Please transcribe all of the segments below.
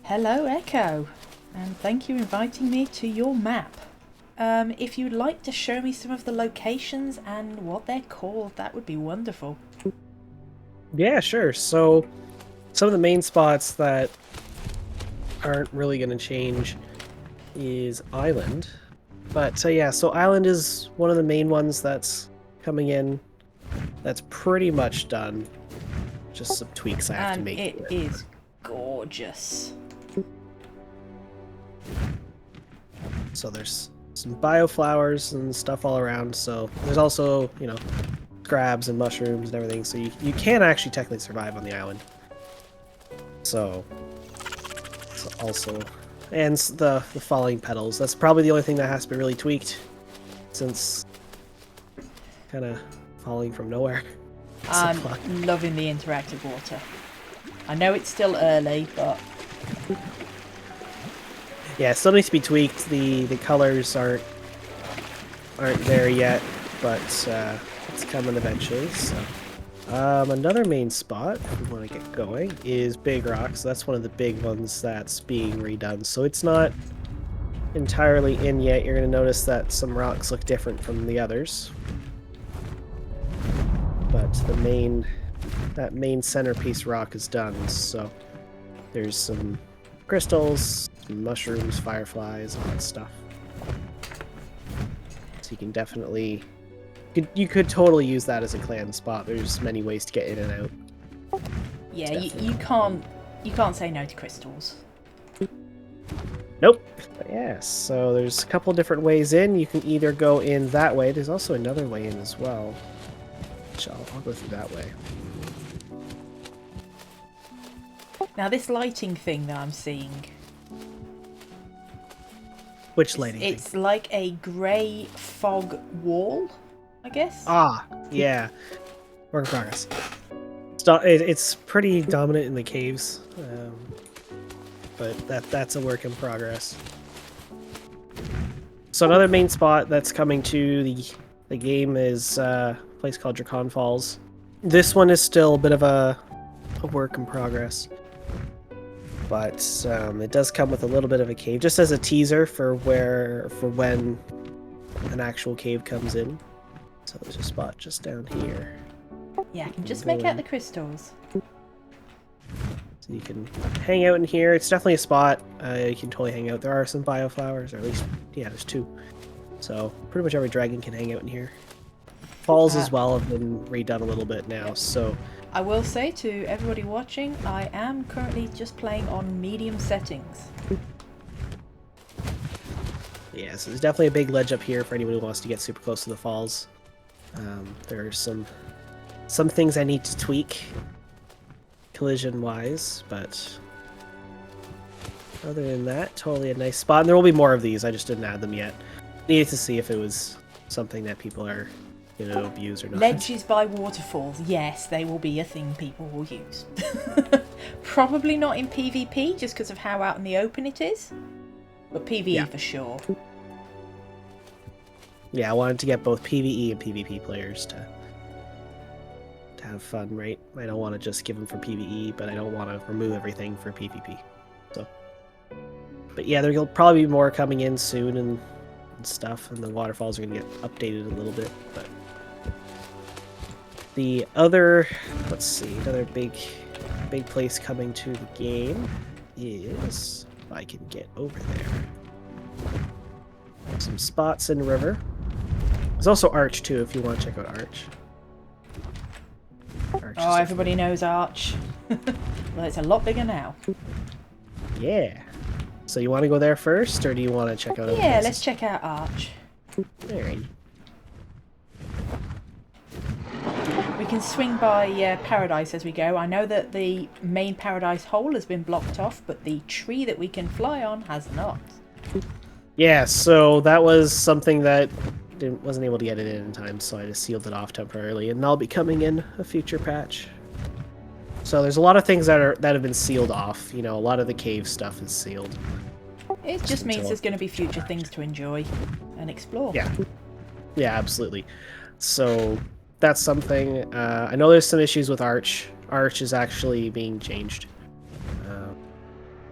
Hello, Echo, and thank you for inviting me to your map. If you'd like to show me some of the locations and what they're called, that would be wonderful. Yeah, sure. So some of the main spots that aren't really going to change is Island. But yeah, so Island is one of the main ones that's coming in. That's pretty much done. Just some tweaks I have to And make. it is gorgeous. So there's some bioflowers and stuff all around. So there's also, crabs and mushrooms and everything. So you can actually technically survive on the island. So also, and the falling petals. That's probably the only thing that has to be really tweaked, since kind of falling from nowhere. I'm loving the interactive water. I know it's still early, but yeah, it still needs to be tweaked. The colors aren't there yet, but it's coming eventually. So another main spot, if we want to get going, is Big Rocks. That's one of the big ones that's being redone. So it's not entirely in yet. You're going to notice that some rocks look different from the others. But that main centerpiece rock is done. So there's some crystals, some mushrooms, fireflies, all that stuff. So you can definitely... You could totally use that as a clan spot. There's many ways to get in and out. yeah, you can't say no to crystals. Nope. But yeah, so there's a couple different ways in. You can either go in that way. There's also another way in as well. Which I'll go through that way. Now this lighting thing that I'm seeing, Which lighting thing? it's like a grey fog wall, I guess. Ah, yeah. Work in progress. It's pretty dominant in the caves, but that's a work in progress. So another main spot that's coming to the game is a place called Dracon Falls. This one is still a bit of a work in progress, but it does come with a little bit of a cave, just as a teaser for when an actual cave comes in. So there's a spot just down here. Yeah, I can just make out the crystals. So you can hang out in here. It's definitely a spot you can totally hang out. There are some bioflowers, or at least, yeah, there's two. So pretty much every dragon can hang out in here. Falls as well have been redone a little bit now, so... I will say to everybody watching, I am currently just playing on medium settings. Yeah, so there's definitely a big ledge up here for anyone who wants to get super close to the falls. There are some things I need to tweak collision-wise, but other than that, totally a nice spot. And there will be more of these, I just didn't add them yet. Needed to see if it was something that people are going to abuse or not. Ledges by waterfalls, yes, they will be a thing people will use. Probably not in PvP, just because of how out in the open it is, but PvE for sure. Yeah, I wanted to get both PvE and PvP players to have fun, right? I don't want to just give them for PvE, but I don't want to remove everything for PvP. So, but yeah, there'll probably be more coming in soon and stuff, and the waterfalls are going to get updated a little bit. But the other, let's see, another big place coming to the game is, if I can get over there, some spots in River. There's also Arch too, if you want to check out Arch. Oh, everybody knows Arch. Well, it's a lot bigger now. Yeah. So you want to go there first, or do you want to check out other Yeah, places? let's check out Arch. Alright. We can swing by Paradise as we go. I know that the main Paradise hole has been blocked off, but the tree that we can fly on has not. Yeah, so that was something that wasn't able to get it in time, so I just sealed it off temporarily, and that'll be coming in a future patch. So there's a lot of things that have been sealed off. You know, a lot of the cave stuff is sealed. It just means there's going to be future things to enjoy and explore. Yeah, absolutely. So that's something. I know there's some issues with Arch. Arch is actually being changed.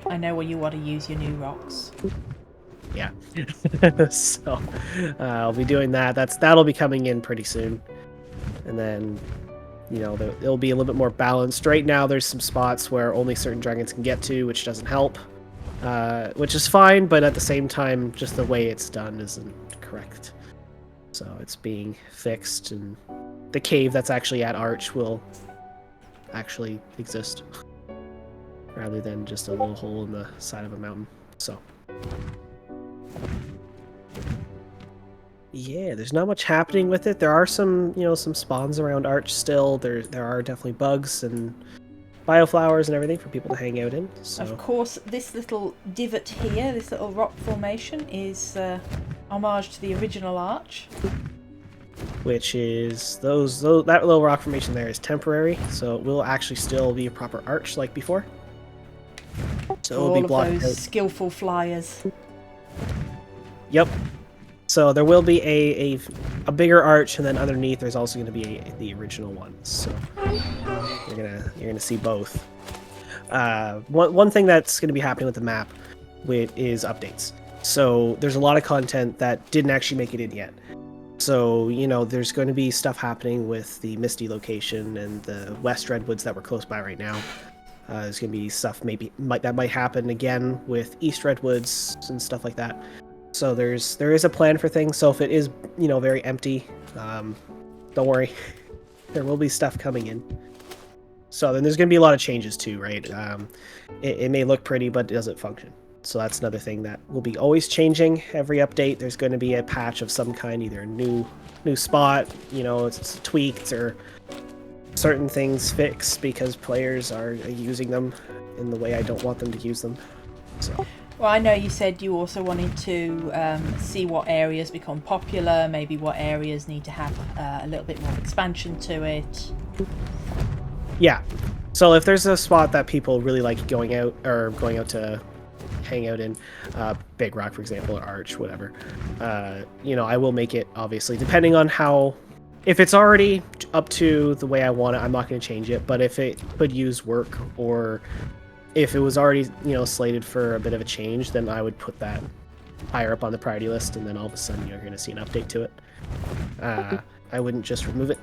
I know where you want to use your new rocks. Yeah. So I'll be doing that. That'll be coming in pretty soon. And then, you know, it'll be a little bit more balanced. Right now, there's some spots where only certain dragons can get to, which doesn't help. Which is fine, but at the same time, just the way it's done isn't correct. So it's being fixed, and the cave that's actually at Arch will actually exist, rather than just a little hole in the side of a mountain. So yeah, there's not much happening with it. There are some, you know, some spawns around Arch still. There are definitely bugs and bioflowers and everything for people to hang out in. So. Of course, this little divot here, this little rock formation, is homage to the original arch. Which is that little rock formation there is temporary, so it will actually still be a proper arch like before. So it will be blocked all of those out. skillful flyers. Yep. So there will be a bigger arch, and then underneath there's also going to be the original one. So you're gonna see both. One thing that's going to be happening with the map is updates. So there's a lot of content that didn't actually make it in yet. So, you know, there's going to be stuff happening with the Misty location and the West Redwoods that we're close by right now. There's going to be stuff that might happen again with East Redwoods and stuff like that. So there is a plan for things. So if it is, you know, very empty, don't worry. There will be stuff coming in. So then there's going to be a lot of changes too, right? It may look pretty, but it doesn't function. So that's another thing that will be always changing. Every update, there's going to be a patch of some kind, either a new spot, you know, it's tweaked, or certain things fixed because players are using them in the way I don't want them to use them. So. Well, I know you said you also wanted to see what areas become popular, maybe what areas need to have a little bit more expansion to it. Yeah. So if there's a spot that people really like going out to hang out in, Big Rock, for example, or Arch, whatever, you know, I will make it, obviously, depending on if it's already up to the way I want it, I'm not going to change it, but if it could use work, or if it was already, you know, slated for a bit of a change, then I would put that higher up on the priority list, and then all of a sudden you're going to see an update to it. I wouldn't just remove it.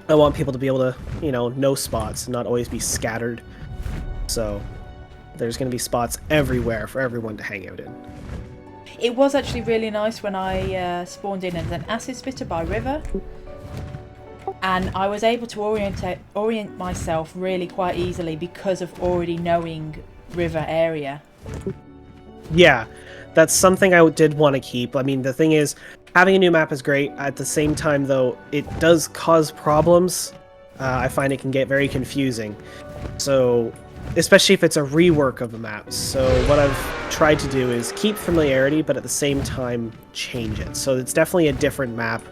I want people to be able to, you know spots and not always be scattered. So there's going to be spots everywhere for everyone to hang out in. It was actually really nice when I spawned in as an acid spitter by river, and I was able to orient myself really quite easily because of already knowing river area. Yeah, that's something I did want to keep. I mean, the thing is, having a new map is great. At the same time, though, it does cause problems. I find it can get very confusing. So, especially if it's a rework of a map. So what I've tried to do is keep familiarity, but at the same time change it. So it's definitely a different map.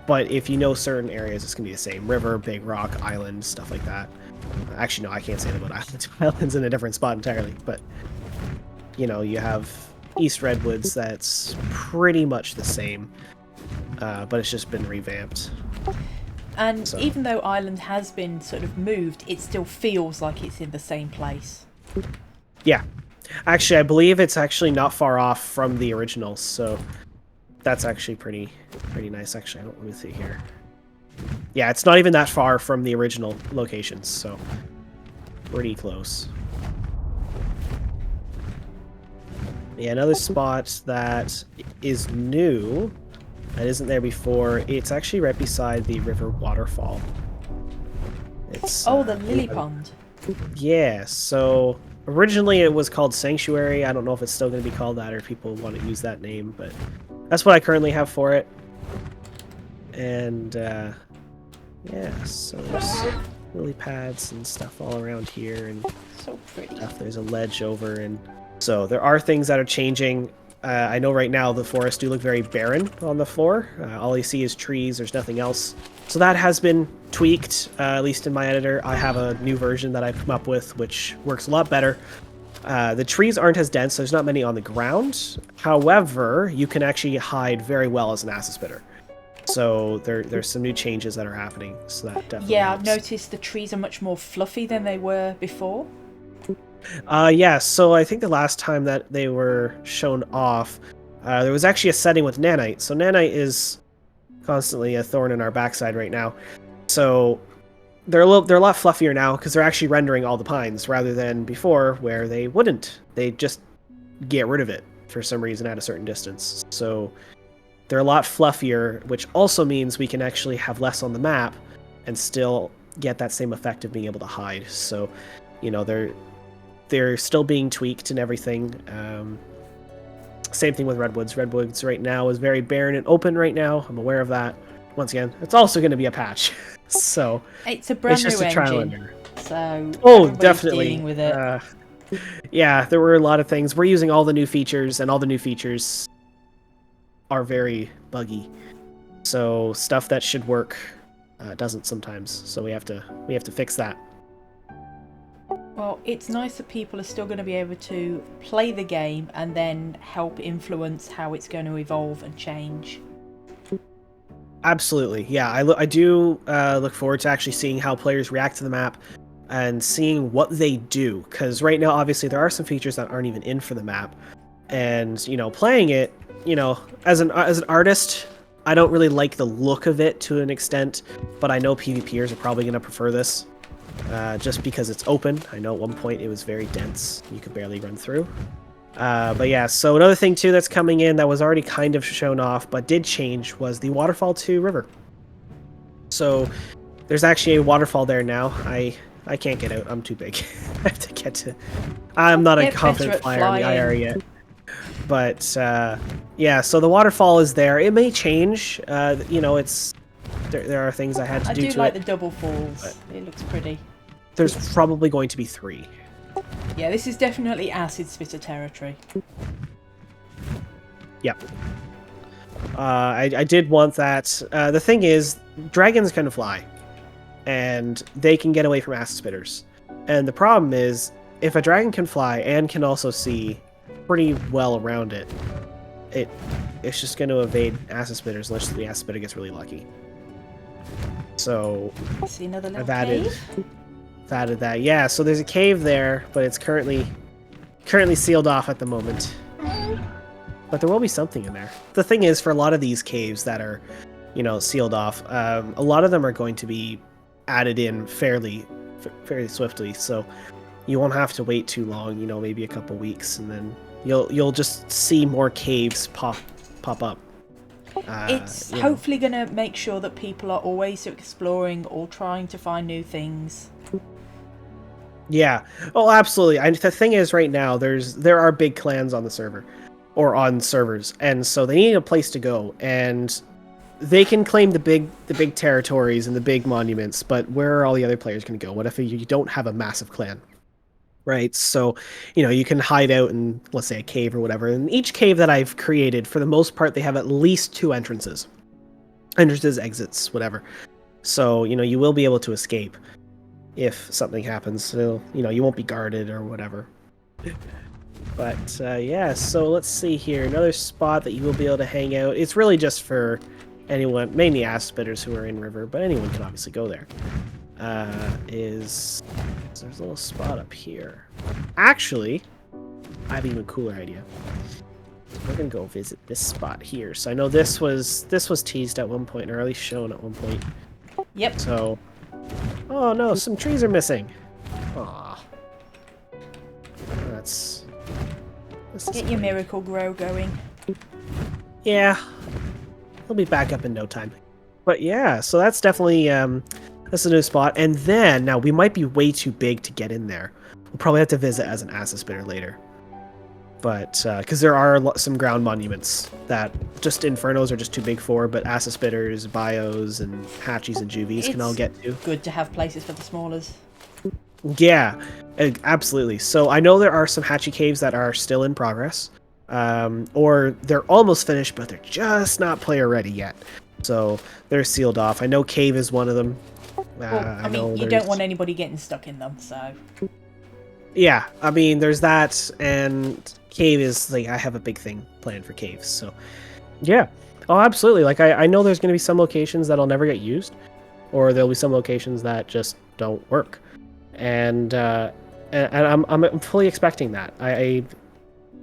But if you know certain areas, it's going to be the same. River, Big Rock, Island, stuff like that. Actually, no, I can't say that about Island. Island's in a different spot entirely. But, you know, you have East Redwoods that's pretty much the same. But it's just been revamped. And so, even though Island has been sort of moved, it still feels like it's in the same place. Yeah. Actually, I believe it's actually not far off from the original, so that's actually pretty nice. Actually, let me see here. Yeah, it's not even that far from the original locations, so pretty close. Yeah, another spot that is new that isn't there before, it's actually right beside the river Waterfall. It's the lily pond. Yeah, so originally it was called Sanctuary. I don't know if it's still going to be called that or people want to use that name, but that's what I currently have for it. And yeah, so there's lily pads and stuff all around here, and so pretty. There's a ledge over, and so there are things that are changing. I know right now the forests do look very barren on the floor. All you see is trees, there's nothing else. So that has been tweaked, at least in my editor. I have a new version that I've come up with, which works a lot better. The trees aren't as dense, so there's not many on the ground. However, you can actually hide very well as an acid spitter. So there's some new changes that are happening. So that definitely Yeah, helps. I've noticed the trees are much more fluffy than they were before. Yeah, so I think the last time that they were shown off, there was actually a setting with nanite. So nanite is constantly a thorn in our backside right now. So they're a lot fluffier now because they're actually rendering all the pines rather than before where they wouldn't. They just get rid of it for some reason at a certain distance. So they're a lot fluffier, which also means we can actually have less on the map and still get that same effect of being able to hide. So, you know, they're still being tweaked and everything. Same thing with redwoods. Redwoods right now is very barren and open right now. I'm aware of that. Once again, it's also going to be a patch. So It's a brand just new a trial and engine, error. so Oh, everybody's definitely. dealing with it. Yeah, there were a lot of things. We're using all the new features, and all the new features are very buggy. So stuff that should work doesn't sometimes. So we have to fix that. Well, it's nice that people are still going to be able to play the game and then help influence how it's going to evolve and change. Absolutely, yeah. I do look forward to actually seeing how players react to the map and seeing what they do. Because right now, obviously, there are some features that aren't even in for the map, and you know, playing it, you know, as an artist, I don't really like the look of it to an extent, but I know PvPers are probably going to prefer this, just because it's open. I know at one point it was very dense; you could barely run through. But yeah, so another thing too that's coming in that was already kind of shown off but did change was the Waterfall to River. So there's actually a waterfall there now. I can't get out. I'm too big. I have to get to... I'm not a confident flyer in the IR yet. But yeah, so the waterfall is there. It may change. You know, it's there are things I had to do to it. I do like the double falls. It looks pretty. There's probably going to be 3. Yeah, this is definitely acid spitter territory. Yep. I did want that. The thing is, dragons can fly, and they can get away from acid spitters. And the problem is, if a dragon can fly and can also see pretty well around it, it's just going to evade acid spitters unless the acid spitter gets really lucky. So see another little I've added that. Yeah, so there's a cave there, but it's currently sealed off at the moment. But there will be something in there. The thing is, for a lot of these caves that are, you know, sealed off, a lot of them are going to be added in fairly swiftly. So you won't have to wait too long. You know, maybe a couple weeks, and then you'll just see more caves pop up. It's hopefully going to make sure that people are always exploring or trying to find new things. Yeah. Oh, absolutely. The thing is, right now there are big clans on the server, or on servers, and so they need a place to go, and they can claim the big territories and the big monuments, but where are all the other players going to go? What if you don't have a massive clan? Right? So, you know, you can hide out in, let's say, a cave or whatever. And each cave that I've created, for the most part, they have at least 2 entrances. Entrances, exits, whatever. So, you know, you will be able to escape if something happens. So, you know, you won't be guarded or whatever. But, yeah, so let's see here. Another spot that you will be able to hang out. It's really just for anyone, mainly acid spitters who are in River, but anyone can obviously go there. There's a little spot up here. Actually, I have an even cooler idea. We're gonna go visit this spot here. So I know this was teased at one point, or at least shown at one point. Yep. So, oh no, some trees are missing. Aw, this Get your miracle grow going. Yeah, he'll be back up in no time. But yeah, so that's definitely that's a new spot. And then now we might be way too big to get in there. We'll probably have to visit as an acid spitter later. But because there are some ground monuments that just infernos are just too big for, but acid spitters, bios, and hatchies and juvies can all get to. Good to have places for the smallers. Yeah, absolutely. So I know there are some hatchy caves that are still in progress, or they're almost finished, but they're just not player ready yet. So they're sealed off. I know cave is one of them. Well, I mean, you don't want anybody getting stuck in them, so. Yeah, I mean, there's that, and cave is like, I have a big thing planned for caves. So yeah, oh, absolutely. Like I know there's going to be some locations that'll never get used, or there'll be some locations that just don't work. And and I'm fully expecting that.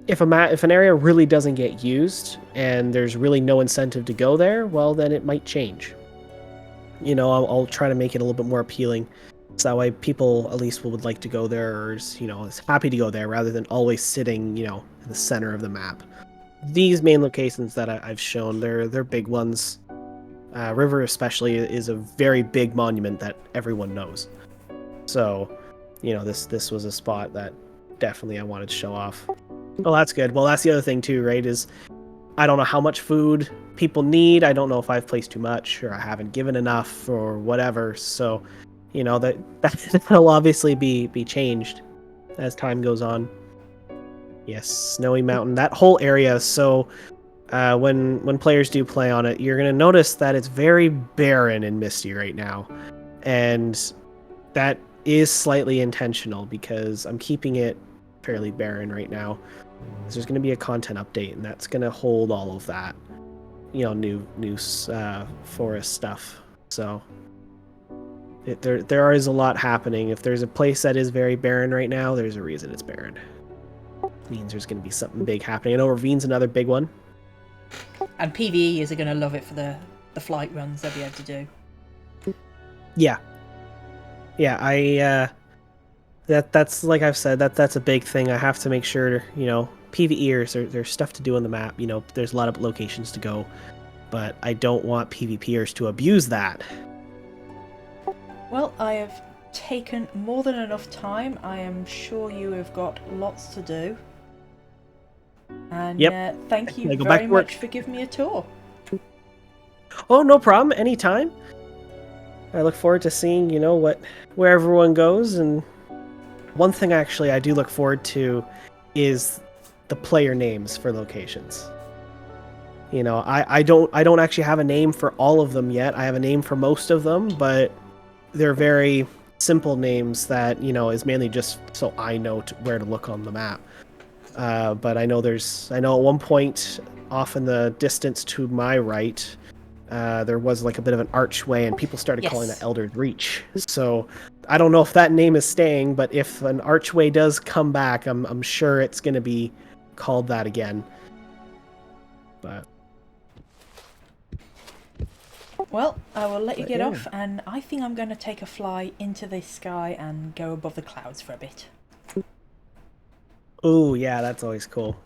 If an area really doesn't get used and there's really no incentive to go there, well, then it might change. You know, I'll try to make it a little bit more appealing, so that way people at least would like to go there, or is happy to go there rather than always sitting, in the center of the map. These main locations that I've shown, they're big ones. River especially is a very big monument that everyone knows. So, this was a spot that definitely I wanted to show off. Well, that's good. Well, that's the other thing too, right? Is I don't know how much food people need. I don't know if I've placed too much or I haven't given enough or whatever. So, that'll obviously be changed as time goes on. Yes, Snowy Mountain. That whole area. So, when players do play on it, you're gonna notice that it's very barren and misty right now, and that is slightly intentional because I'm keeping it fairly barren right now. There's going to be a content update, and that's going to hold all of that, new forest stuff. So there is a lot happening. If there's a place that is very barren right now, there's a reason it's barren. It means there's going to be something big happening. I know Ravine's another big one. And PvEers are going to love it for the flight runs they'll be able to do. Yeah. Yeah, that's like I've said, that's a big thing. I have to make sure, PvEers, there's stuff to do on the map. There's a lot of locations to go, but I don't want PvPers to abuse that. Well, I have taken more than enough time. I am sure you have got lots to do. And yep. Thank you very much for giving me a tour. Oh, no problem. Anytime. I look forward to seeing, where everyone goes. And one thing actually I do look forward to is the player names for locations. I don't actually have a name for all of them yet. I have a name for most of them, but they're very simple names that, is mainly just so I know where to look on the map. But I know at one point off in the distance to my right, there was like a bit of an archway, and people started calling that Elder's Reach. So I don't know if that name is staying, but if an archway does come back, I'm sure it's going to be called that again. But well, I will let you get off, and I think I'm going to take a fly into the sky and go above the clouds for a bit. Oh yeah, that's always cool.